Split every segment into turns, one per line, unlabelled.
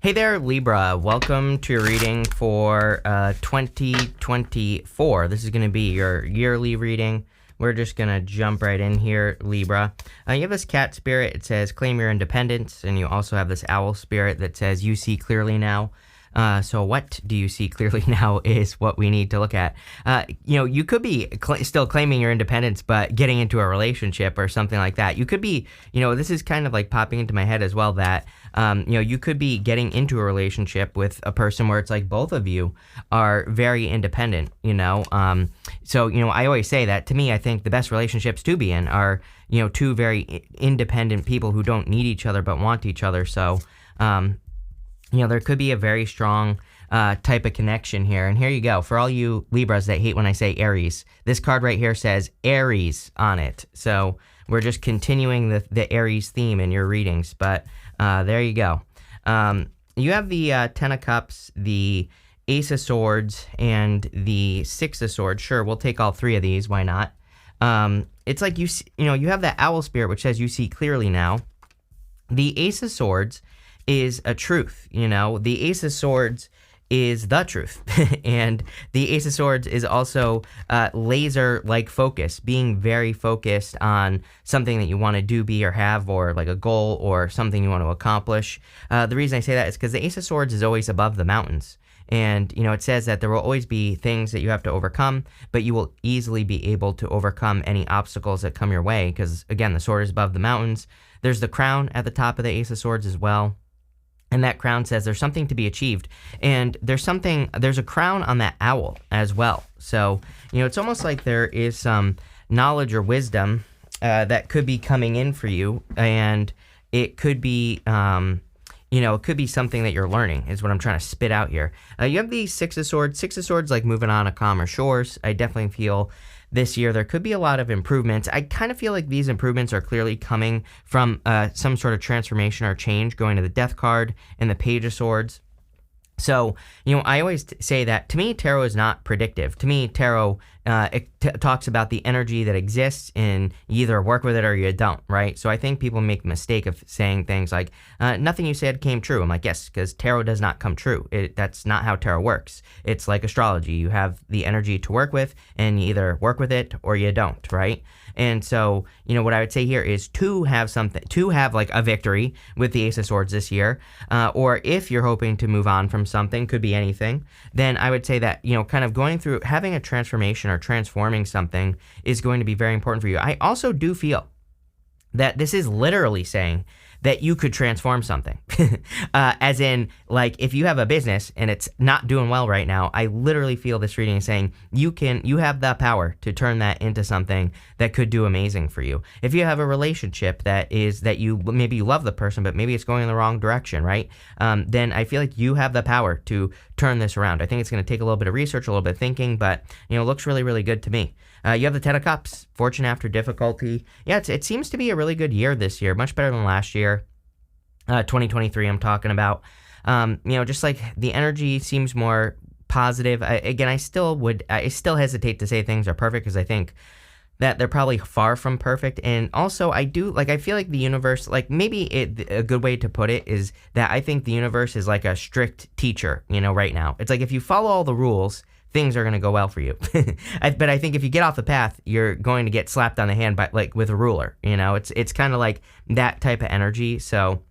Hey there, Libra. Welcome to your reading for 2024. This is going to be your yearly reading. We're just going to jump right in here, Libra. You have this cat spirit. It says, claim your independence. And you also have this owl spirit that says, you see clearly now. So what do you see clearly now is what we need to look at. You could be still claiming your independence, but getting into a relationship or something like that. You could be, this is kind of like popping into my head as well that, you could be getting into a relationship with a person where it's like both of you are very independent, I always say that to me, I think the best relationships to be in are, two very independent people who don't need each other, but want each other. So, there could be a very strong type of connection here. And here you go. For all you Libras that hate when I say Aries, this card right here says Aries on it. So we're just continuing the Aries theme in your readings. But there you go. You have the Ten of Cups, the Ace of Swords, and the Six of Swords. Sure, we'll take all three of these. Why not? It's like you have that owl spirit, which says you see clearly now. The Ace of Swords is a truth, the Ace of Swords is the truth. And the Ace of Swords is also laser-like focus, being very focused on something that you want to do, be, or have, or like a goal or something you want to accomplish. The reason I say that is because the Ace of Swords is always above the mountains. And, it says that there will always be things that you have to overcome, but you will easily be able to overcome any obstacles that come your way. Because, again, the sword is above the mountains. There's the crown at the top of the Ace of Swords as well. And that crown says there's something to be achieved. And there's a crown on that owl as well. So, it's almost like there is some knowledge or wisdom that could be coming in for you. And it could be, it could be something that you're learning is what I'm trying to spit out here. You have the Six of Swords. Six of Swords, like moving on to calmer shores. I definitely feel this year there could be a lot of improvements. I kind of feel like these improvements are clearly coming from some sort of transformation or change, going to the Death card and the Page of Swords. So, I always say that to me, tarot is not predictive. To me, tarot talks about the energy that exists and you either work with it or you don't, right? So I think people make the mistake of saying things like, nothing you said came true. I'm like, yes, because tarot does not come true. That's not how tarot works. It's like astrology. You have the energy to work with and you either work with it or you don't, right? And so, what I would say here is to have like a victory with the Ace of Swords this year, or if you're hoping to move on from something, could be anything, then I would say that, kind of going through, having a transformation or transforming something is going to be very important for you. I also do feel that this is literally saying that you could transform something. As in, like, if you have a business and it's not doing well right now, I literally feel this reading is saying you have the power to turn that into something that could do amazing for you. If you have a relationship that maybe you love the person, but maybe it's going in the wrong direction, right? Then I feel like you have the power to turn this around. I think it's going to take a little bit of research, a little bit of thinking, but, it looks really, really good to me. You have the Ten of Cups, fortune after difficulty. Yeah, it seems to be a really good year this year, much better than last year. 2023 I'm talking about. Just like the energy seems more positive. I still hesitate to say things are perfect because I think that they're probably far from perfect. And also I feel like the universe, a good way to put it is that I think the universe is like a strict teacher, right now. It's like if you follow all the rules, things are going to go well for you. But I think if you get off the path, you're going to get slapped on the hand with a ruler. It's kind of like that type of energy. So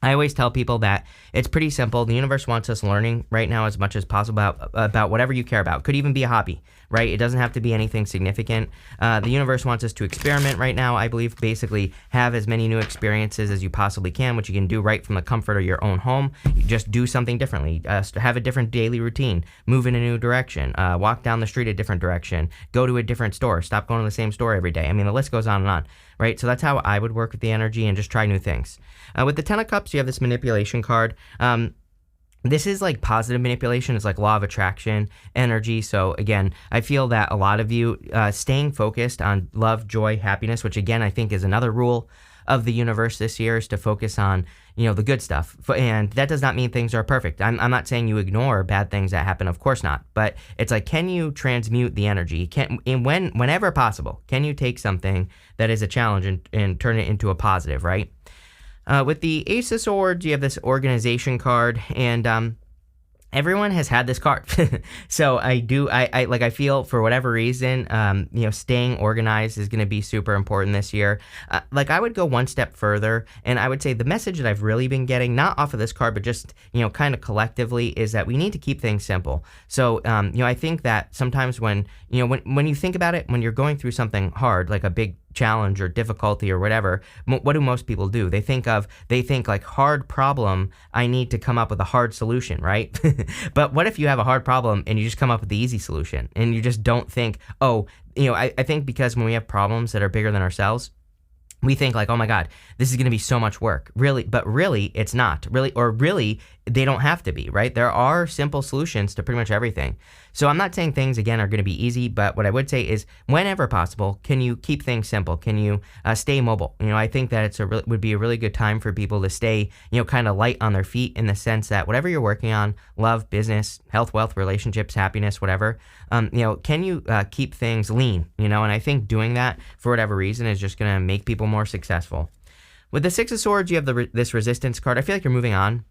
I always tell people that it's pretty simple. The universe wants us learning right now as much as possible about whatever you care about. Could even be a hobby, right? It doesn't have to be anything significant. The universe wants us to experiment right now. I believe basically have as many new experiences as you possibly can, which you can do right from the comfort of your own home. You just do something differently. Have a different daily routine. Move in a new direction. Walk down the street a different direction. Go to a different store. Stop going to the same store every day. I mean, the list goes on and on, right? So that's how I would work with the energy and just try new things. With the Ten of Cups, you have this manipulation card. This is like positive manipulation. It's like law of attraction energy. So again, I feel that a lot of you staying focused on love, joy, happiness, which again, I think is another rule of the universe this year, is to focus on, the good stuff. And that does not mean things are perfect. I'm not saying you ignore bad things that happen. Of course not. But it's like, can you transmute the energy? Whenever possible, can you take something that is a challenge and turn it into a positive, right? With the Ace of Swords, you have this organization card, and everyone has had this card. So I feel for whatever reason, staying organized is going to be super important this year. I would go one step further, and I would say the message that I've really been getting, not off of this card, but just, kind of collectively, is that we need to keep things simple. So, I think that sometimes when you think about it, when you're going through something hard, like a big challenge or difficulty or whatever, what do most people do? They think like, hard problem, I need to come up with a hard solution, right? But what if you have a hard problem and you just come up with the easy solution and you just don't think, I think because when we have problems that are bigger than ourselves, we think like, oh my God, this is going to be so much work. But really, it's not. Really, they don't have to be, right? There are simple solutions to pretty much everything. So I'm not saying things, again, are going to be easy, but what I would say is, whenever possible, can you keep things simple? Can you stay mobile? I think that would be a really good time for people to stay, kind of light on their feet, in the sense that whatever you're working on, love, business, health, wealth, relationships, happiness, whatever, can you keep things lean? And I think doing that, for whatever reason, is just going to make people more successful. With the Six of Swords, you have this resistance card. I feel like you're moving on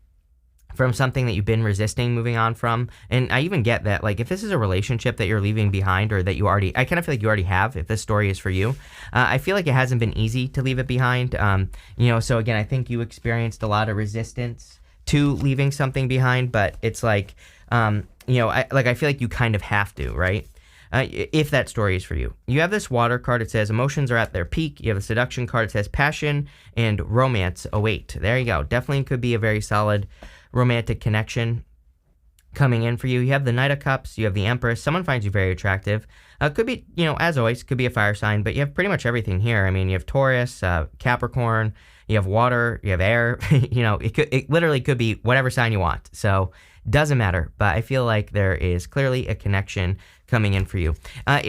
from something that you've been resisting moving on from. And I even get that, like, if this is a relationship that you're leaving behind, or that I kind of feel like you already have, if this story is for you, I feel like it hasn't been easy to leave it behind. So again, I think you experienced a lot of resistance to leaving something behind, but it's like, I feel like you kind of have to, right? If that story is for you. You have this water card. It says emotions are at their peak. You have a seduction card. It says passion and romance await. There you go. Definitely could be a very solid romantic connection coming in for you. You have the Knight of Cups. You have the Empress. Someone finds you very attractive. Could be, as always, could be a fire sign, but you have pretty much everything here. I mean, you have Taurus, Capricorn, you have water, you have air. It literally could be whatever sign you want. So doesn't matter, but I feel like there is clearly a connection coming in for you. I'll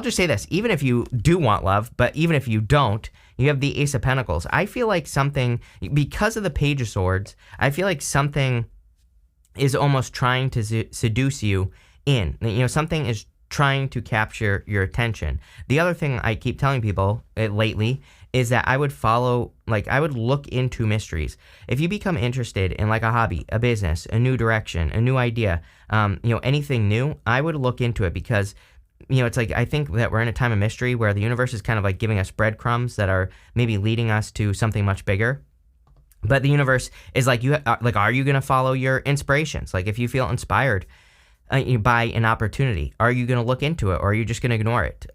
just say this, even if you do want love, but even if you don't, you have the Ace of Pentacles. I feel like something, because of the Page of Swords, I feel like something is almost trying to seduce you in. Something is trying to capture your attention. The other thing I keep telling people lately is that I would look into mysteries. If you become interested in like a hobby, a business, a new direction, a new idea, anything new, I would look into it, because it's like, I think that we're in a time of mystery where the universe is kind of like giving us breadcrumbs that are maybe leading us to something much bigger. But the universe is like, are you going to follow your inspirations? Like, if you feel inspired by an opportunity, are you going to look into it, or are you just going to ignore it?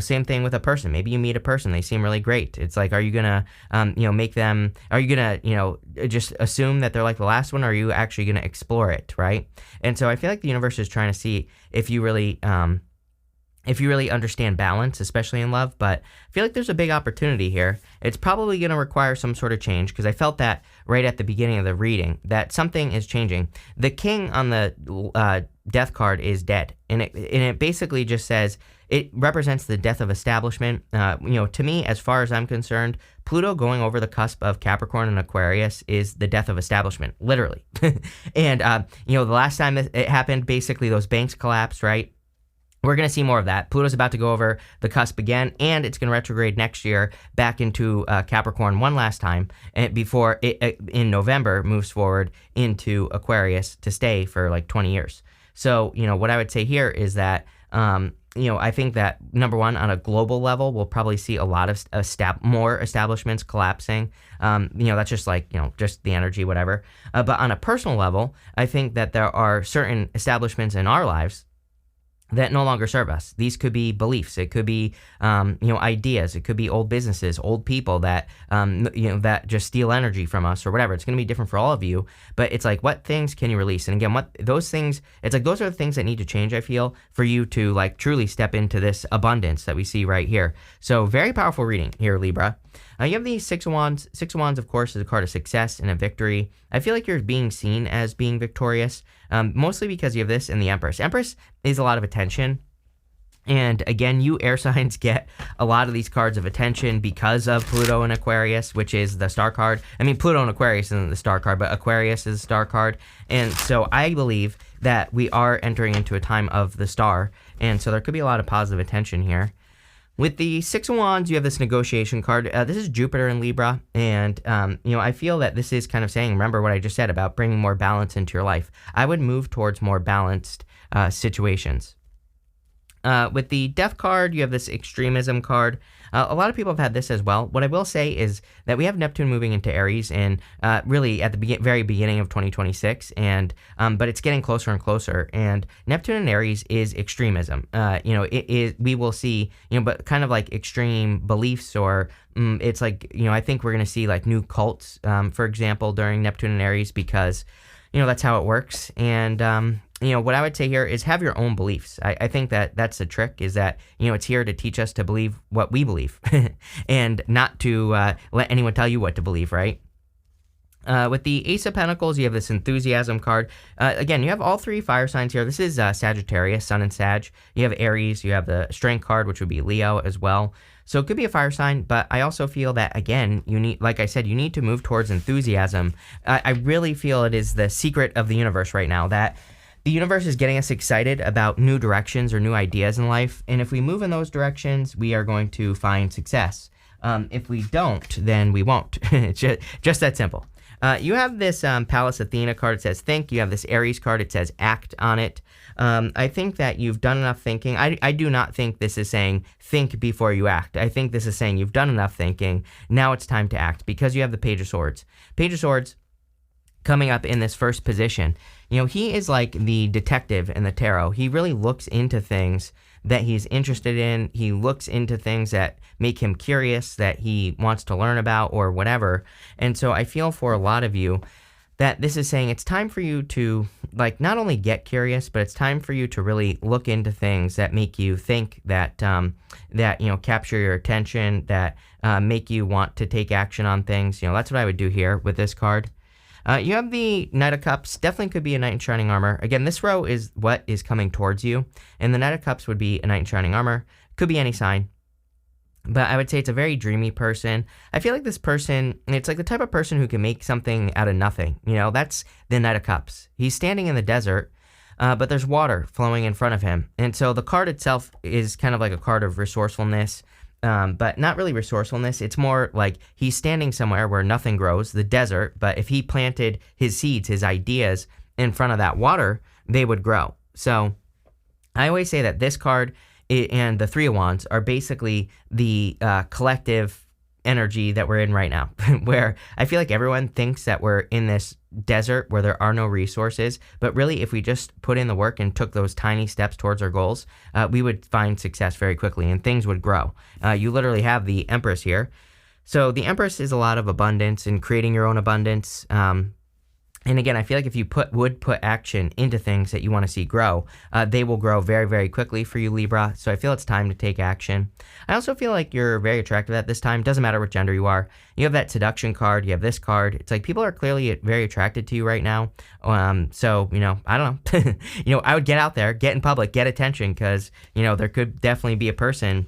Same thing with a person. Maybe you meet a person, they seem really great. It's like, are you going to, are you going to, just assume that they're like the last one, or are you actually going to explore it, right? And so I feel like the universe is trying to see if you really understand balance, especially in love. But I feel like there's a big opportunity here. It's probably going to require some sort of change, because I felt that right at the beginning of the reading, that something is changing. The King on the death card is dead, and it basically just says, it represents the death of establishment. To me, as far as I'm concerned, Pluto going over the cusp of Capricorn and Aquarius is the death of establishment, literally. And the last time it happened, basically those banks collapsed, right? We're going to see more of that. Pluto's about to go over the cusp again, and it's going to retrograde next year back into Capricorn one last time, and before it in November moves forward into Aquarius to stay for like 20 years. So, what I would say here is that, I think that, number one, on a global level, we'll probably see a lot of more establishments collapsing. That's just like, just the energy, whatever. But on a personal level, I think that there are certain establishments in our lives that no longer serve us. These could be beliefs. It could be, ideas. It could be old businesses, old people that, that just steal energy from us or whatever. It's going to be different for all of you, but it's like, what things can you release? And again, those things, it's like, those are the things that need to change, I feel, for you to like truly step into this abundance that we see right here. So very powerful reading here, Libra. You have the Six of Wands. Six of Wands, of course, is a card of success and a victory. I feel like you're being seen as being victorious, mostly because you have this and the Empress. Empress is a lot of attention. And again, you air signs get a lot of these cards of attention because of Pluto and Aquarius, which is the star card. I mean, Pluto and Aquarius isn't the star card, but Aquarius is the star card. And so I believe that we are entering into a time of the star. And so there could be a lot of positive attention here. With the Six of Wands, you have this negotiation card. This is Jupiter in Libra, and I feel that this is kind of saying, remember what I just said about bringing more balance into your life. I would move towards more balanced situations. With the Death card, you have this extremism card. A lot of people have had this as well. What I will say is that we have Neptune moving into Aries, and really at the very beginning of 2026, and but it's getting closer and closer. And Neptune in Aries is extremism. It is. We will see, but kind of like extreme beliefs, or it's like, I think we're gonna see like new cults, for example, during Neptune in Aries, because that's how it works. And what I would say here is have your own beliefs. I think that that's the trick, is that, it's here to teach us to believe what we believe and not to let anyone tell you what to believe, right? With the Ace of Pentacles, you have this enthusiasm card. Again, you have all three fire signs here. This is Sagittarius, Sun and Sag. You have Aries, you have the Strength card, which would be Leo as well. So it could be a fire sign, but I also feel that, again, you need, like I said, you need to move towards enthusiasm. I really feel it is the secret of the universe right now, that the universe is getting us excited about new directions or new ideas in life. And if we move in those directions, we are going to find success. If we don't, then we won't. It's just that simple. You have this Pallas Athena card. It says think. You have this Aries card. It says act on it. I think that you've done enough thinking. I do not think this is saying think before you act. I think this is saying you've done enough thinking. Now it's time to act, because you have the Page of Swords. Page of Swords coming up in this first position. He is like the detective in the tarot. He really looks into things that he's interested in. He looks into things that make him curious, that he wants to learn about or whatever. And so I feel for a lot of you that this is saying it's time for you to, like, not only get curious, but it's time for you to really look into things that make you think, that capture your attention, that make you want to take action on things. That's what I would do here with this card. You have the Knight of Cups. Definitely could be a Knight in Shining Armor. Again, this row is what is coming towards you, and the Knight of Cups would be a Knight in Shining Armor. Could be any sign. But I would say it's a very dreamy person. I feel like this person, it's like the type of person who can make something out of nothing. That's the Knight of Cups. He's standing in the desert, but there's water flowing in front of him. And so the card itself is kind of like a card of resourcefulness, but not really resourcefulness. It's more like he's standing somewhere where nothing grows, the desert, but if he planted his seeds, his ideas in front of that water, they would grow. So I always say that this card and the Three of Wands are basically the collective energy that we're in right now, where I feel like everyone thinks that we're in this desert where there are no resources, but really if we just put in the work and took those tiny steps towards our goals, we would find success very quickly and things would grow. You literally have the Empress here. So the Empress is a lot of abundance and creating your own abundance. And again, I feel like if you would put action into things that you want to see grow, they will grow very, very quickly for you, Libra. So I feel it's time to take action. I also feel like you're very attractive at this time. Doesn't matter what gender you are. You have that seduction card. You have this card. It's like people are clearly very attracted to you right now. So, I don't know. I would get out there, get in public, get attention, because, there could definitely be a person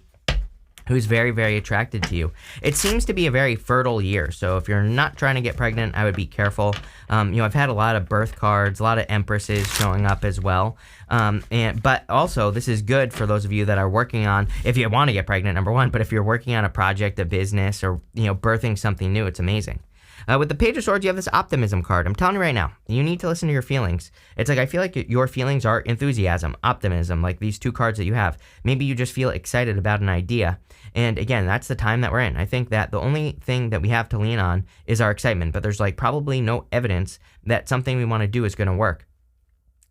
who's very, very attracted to you. It seems to be a very fertile year, so if you're not trying to get pregnant, I would be careful. I've had a lot of birth cards, a lot of empresses showing up as well. But also, this is good for those of you that are working on, if you want to get pregnant, number one, but if you're working on a project, a business, or, birthing something new, it's amazing. With the Page of Swords, you have this optimism card. I'm telling you right now, you need to listen to your feelings. It's like, I feel like your feelings are enthusiasm, optimism, like these two cards that you have. Maybe you just feel excited about an idea. And again, that's the time that we're in. I think that the only thing that we have to lean on is our excitement, but there's like probably no evidence that something we want to do is going to work.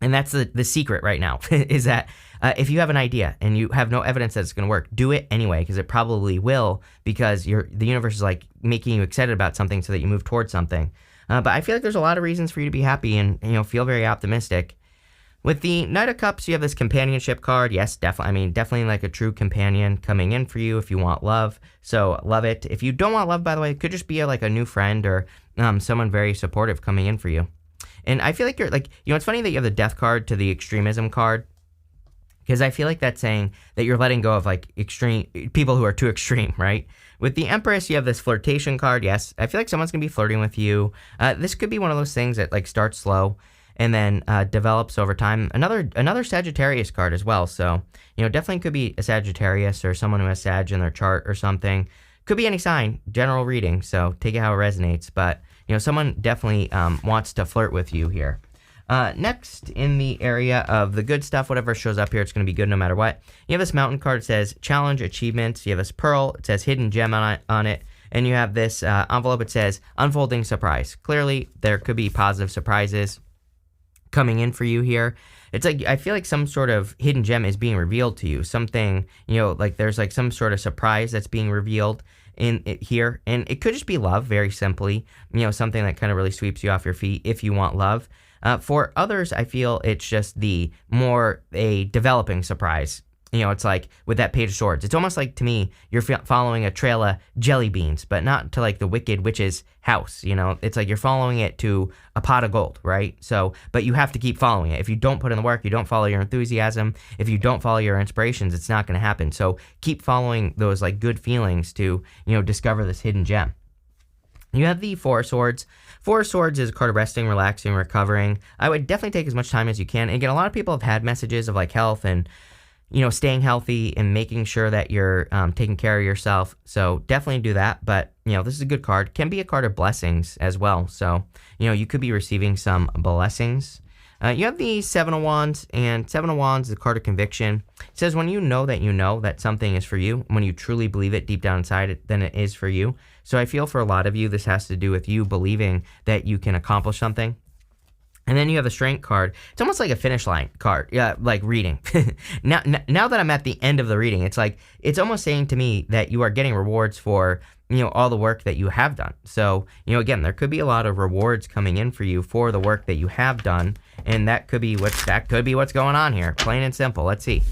And that's the secret right now, is that if you have an idea and you have no evidence that it's going to work, do it anyway, because it probably will, because the universe is like making you excited about something so that you move towards something. But I feel like there's a lot of reasons for you to be happy and feel very optimistic. With the Knight of Cups, you have this companionship card. Yes, definitely like a true companion coming in for you if you want love. So love it. If you don't want love, by the way, it could just be like a new friend or someone very supportive coming in for you. And I feel like you're like, it's funny that you have the Death card to the extremism card, because I feel like that's saying that you're letting go of like extreme people who are too extreme, right? With the Empress, you have this flirtation card. Yes, I feel like someone's going to be flirting with you. This could be one of those things that like starts slow and then develops over time. Another Sagittarius card as well. So, definitely could be a Sagittarius or someone who has Sag in their chart or something. Could be any sign, general reading. So take it how it resonates. But, someone definitely wants to flirt with you here. Next, in the area of the good stuff, whatever shows up here, it's going to be good no matter what. You have this mountain card. It says challenge, achievements. You have this pearl. It says hidden gem on it. And you have this envelope. It says unfolding surprise. Clearly, there could be positive surprises coming in for you here. It's like, I feel like some sort of hidden gem is being revealed to you. Something, like there's like some sort of surprise that's being revealed in it here. And it could just be love, very simply. Something that kind of really sweeps you off your feet if you want love. For others, I feel it's just a developing surprise. It's like with that Page of Swords. It's almost like, to me, you're following a trail of jelly beans, but not to like the Wicked Witch's house. It's like you're following it to a pot of gold, right? So, but you have to keep following it. If you don't put in the work, you don't follow your enthusiasm, if you don't follow your inspirations, it's not going to happen. So keep following those like good feelings to, discover this hidden gem. You have the Four of Swords. Four of Swords is a card of resting, relaxing, recovering. I would definitely take as much time as you can. And again, a lot of people have had messages of like health and staying healthy and making sure that you're taking care of yourself. So definitely do that. But, this is a good card. Can be a card of blessings as well. So, you could be receiving some blessings. You have the Seven of Wands, and Seven of Wands is a card of conviction. It says when you know that something is for you, when you truly believe it deep down inside it, then it is for you. So I feel for a lot of you, this has to do with you believing that you can accomplish something. And then you have the Strength card. It's almost like a finish line card, like reading. Now that I'm at the end of the reading, it's almost saying to me that you are getting rewards for, all the work that you have done. So, again, there could be a lot of rewards coming in for you for the work that you have done, and that could be what's going on here, plain and simple. Let's see.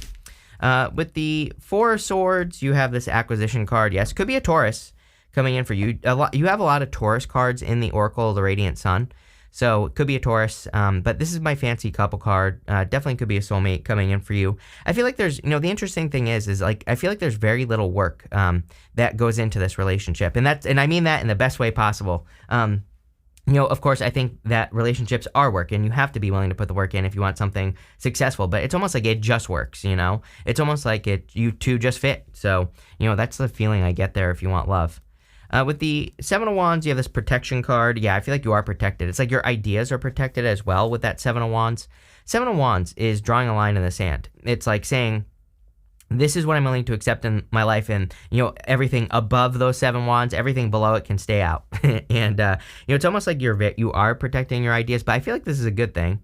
With the Four of Swords, you have this acquisition card. Yes, could be a Taurus coming in for you. You have a lot of Taurus cards in the Oracle of the Radiant Sun. So it could be a Taurus, but this is my fancy couple card. Definitely could be a soulmate coming in for you. I feel like there's, the interesting thing is like, I feel like there's very little work that goes into this relationship. And I mean that in the best way possible. Of course, I think that relationships are work, and you have to be willing to put the work in if you want something successful. But it's almost like it just works, It's almost like you two just fit. So, that's the feeling I get there if you want love. With the Seven of Wands, you have this protection card. Yeah, I feel like you are protected. It's like your ideas are protected as well with that Seven of Wands. Seven of Wands is drawing a line in the sand. It's like saying, this is what I'm willing to accept in my life, and, everything above those Seven Wands, everything below it can stay out. And, it's almost like you are protecting your ideas, but I feel like this is a good thing.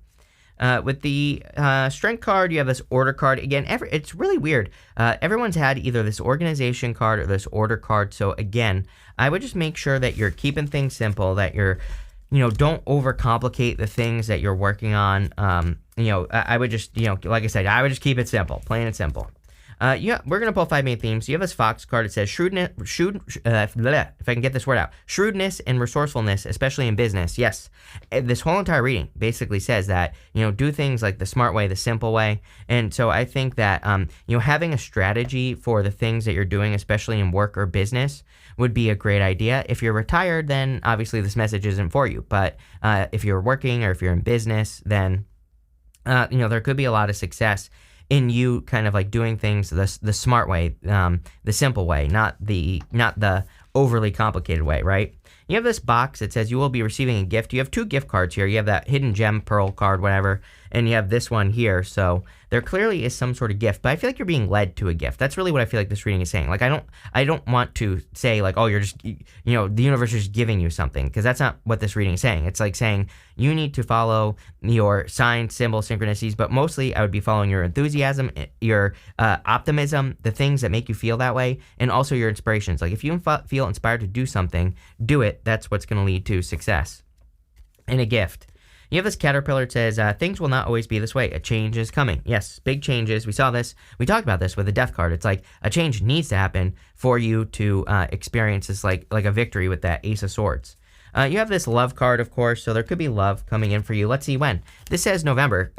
With the Strength card, you have this Order card. Again, it's really weird. Everyone's had either this Organization card or this Order card. So again, I would just make sure that you're keeping things simple, that you're, don't overcomplicate the things that you're working on. I would just, like I said, I would just keep it simple, plain and simple. We're going to pull 5 main themes. You have this Fox card. It says if I can get this word out, shrewdness and resourcefulness, especially in business. Yes. This whole entire reading basically says that, do things like the smart way, the simple way. And so I think that, having a strategy for the things that you're doing, especially in work or business, would be a great idea. If you're retired, then obviously this message isn't for you. But if you're working or if you're in business, then, there could be a lot of success in you kind of like doing things the smart way, the simple way, not the overly complicated way, right? You have this box that says you will be receiving a gift. You have 2 gift cards here. You have that hidden gem pearl card, whatever, and you have this one here. So there clearly is some sort of gift, but I feel like you're being led to a gift. That's really what I feel like this reading is saying. Like, I don't want to say like, oh, you're just, the universe is giving you something, because that's not what this reading is saying. It's like saying you need to follow your signs, symbols, synchronicities, but mostly I would be following your enthusiasm, your optimism, the things that make you feel that way, and also your inspirations. Like if you feel inspired to do something, do it. That's what's going to lead to success. And a gift. You have this caterpillar. It says, things will not always be this way. A change is coming. Yes, big changes. We saw this. We talked about this with the death card. It's like a change needs to happen for you to experience this like a victory with that Ace of Swords. You have this love card, of course, so there could be love coming in for you. Let's see when. This says November.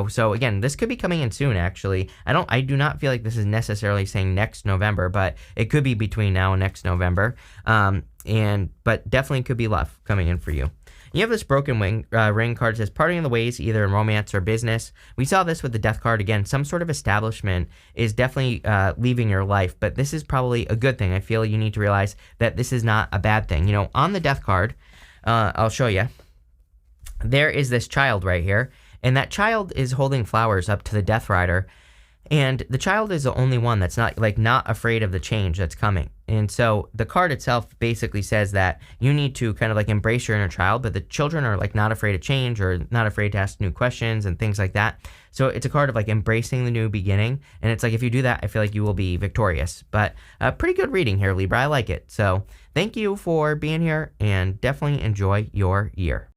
So again, this could be coming in soon, actually. I do not feel like this is necessarily saying next November, but it could be between now and next November. But definitely could be love coming in for you. You have this broken ring card. It says parting of the ways, either in romance or business. We saw this with the death card again. Some sort of establishment is definitely leaving your life, but this is probably a good thing. I feel you need to realize that this is not a bad thing. You know, on the death card, I'll show you. There is this child right here, and that child is holding flowers up to the Death Rider. And the child is the only one that's not afraid of the change that's coming. And so the card itself basically says that you need to kind of like embrace your inner child, but the children are like not afraid of change or not afraid to ask new questions and things like that. So it's a card of like embracing the new beginning. And it's like, if you do that, I feel like you will be victorious. But a pretty good reading here, Libra. I like it. So thank you for being here and definitely enjoy your year.